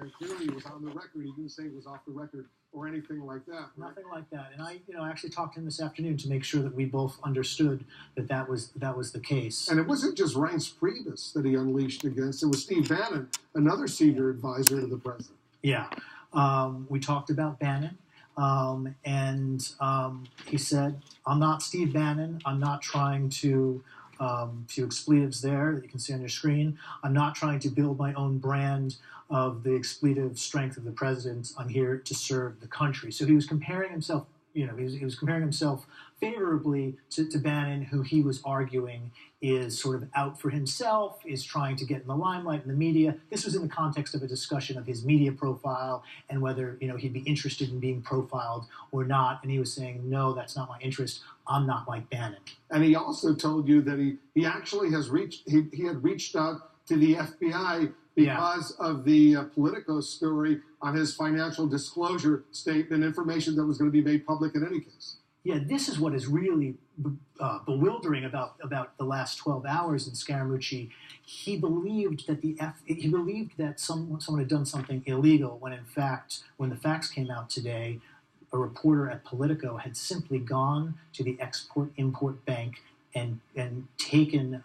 very clearly. It was on the record. He didn't say it was off the record or anything like that. Right? Nothing like that. And I actually talked to him this afternoon to make sure that we both understood that was the case. And it wasn't just Reince Priebus that he unleashed against. It was Steve Bannon, another senior advisor to the president. Yeah. We talked about Bannon. And he said, I'm not Steve Bannon. I'm not trying to, few expletives there that you can see on your screen. I'm not trying to build my own brand of the expletive strength of the president. I'm here to serve the country. So he was comparing himself, he was comparing himself favorably to Bannon, who he was arguing is sort of out for himself, is trying to get in the limelight in the media. This was in the context of a discussion of his media profile and whether, he'd be interested in being profiled or not. And he was saying, no, that's not my interest. I'm not like Bannon. And he also told you that he actually has he had reached out to the FBI because of the Politico story on his financial disclosure statement, information that was going to be made public in any case. Yeah, this is what is really bewildering about the last 12 hours in Scaramucci. He believed that someone had done something illegal when, in fact, when the facts came out today, a reporter at Politico had simply gone to the Export-Import Bank and taken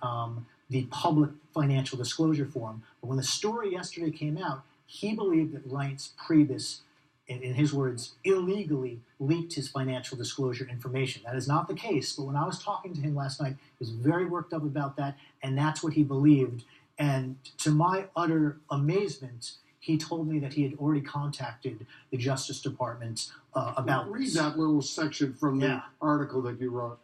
the public financial disclosure form. But when the story yesterday came out, he believed that Reince Priebus, in his words, illegally leaked his financial disclosure information. That is not the case, but when I was talking to him last night, he was very worked up about that, and that's what he believed. And to my utter amazement, he told me that he had already contacted the Justice Department about Read that little section from the article that you wrote.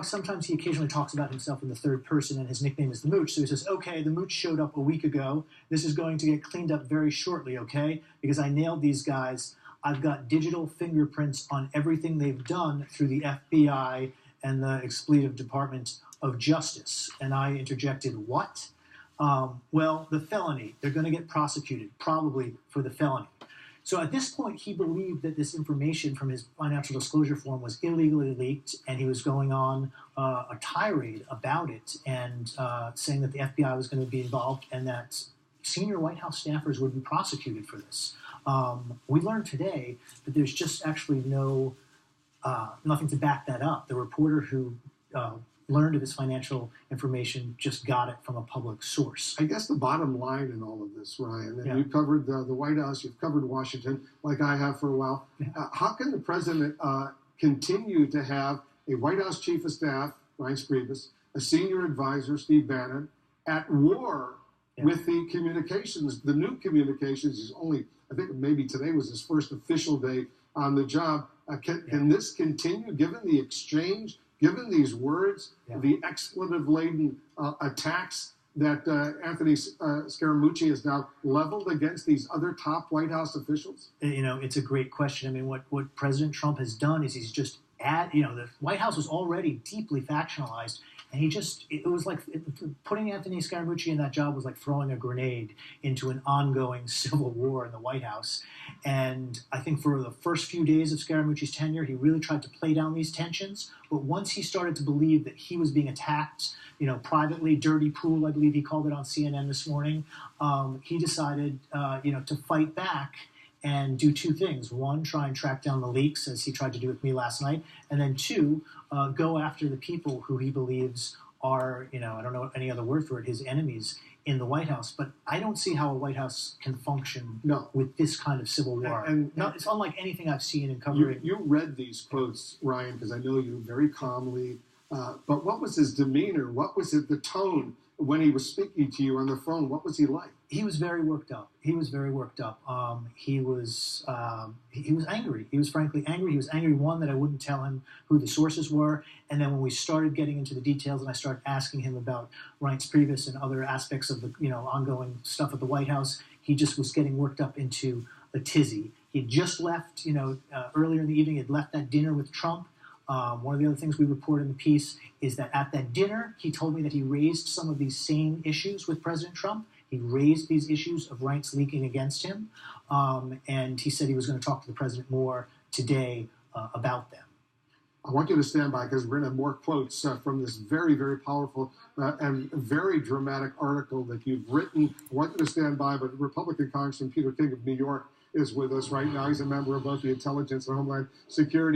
Sometimes he occasionally talks about himself in the third person, and his nickname is the Mooch. So he says, okay, the Mooch showed up a week ago. This is going to get cleaned up very shortly, okay? Because I nailed these guys. I've got digital fingerprints on everything they've done through the FBI and the expletive Department of Justice. And I interjected, what? Well, the felony. They're going to get prosecuted, probably for the felony. So at this point, he believed that this information from his financial disclosure form was illegally leaked, and he was going on a tirade about it and saying that the FBI was going to be involved and that senior White House staffers would be prosecuted for this. We learned today that there's just actually nothing to back that up. The reporter who learned of his financial information just got it from a public source. I guess the bottom line in all of this, Ryan, and you've covered the White House, you've covered Washington, like I have for a while. How can the president continue to have a White House chief of staff, Reince Priebus, a senior advisor, Steve Bannon, at war with the communications, the new communications? He's only, I think maybe today was his first official day on the job. Can this continue, given the exchange, given these words, the expletive-laden attacks that Anthony Scaramucci has now leveled against these other top White House officials? It's a great question. I mean, what President Trump has done is he's just the White House was already deeply factionalized, and it was like putting Anthony Scaramucci in that job was like throwing a grenade into an ongoing civil war in the White House. And I think for the first few days of Scaramucci's tenure, he really tried to play down these tensions. But once he started to believe that he was being attacked, privately, dirty pool, I believe he called it on CNN this morning, he decided, to fight back and do two things. One, try and track down the leaks, as he tried to do with me last night. And then two, go after the people who he believes are, I don't know any other word for it, his enemies in the White House. But I don't see how a White House can function with this kind of civil war. And it's unlike anything I've seen in covering. You read these quotes, Ryan, because I know you very calmly. But what was his demeanor? What was it, the tone when he was speaking to you on the phone? What was he like? He was very worked up. He was angry. He was frankly angry. He was angry, one, that I wouldn't tell him who the sources were. And then when we started getting into the details and I started asking him about Reince Priebus and other aspects of the ongoing stuff at the White House, he just was getting worked up into a tizzy. He had just left, earlier in the evening, he had left that dinner with Trump. One of the other things we report in the piece is that at that dinner, he told me that he raised some of these same issues with President Trump. He raised these issues of Reince leaking against him, and he said he was going to talk to the president more today about them. I want you to stand by because we're going to have more quotes from this very, very powerful and very dramatic article that you've written. I want you to stand by, but Republican Congressman Peter King of New York is with us right now. He's a member of both the Intelligence and Homeland Security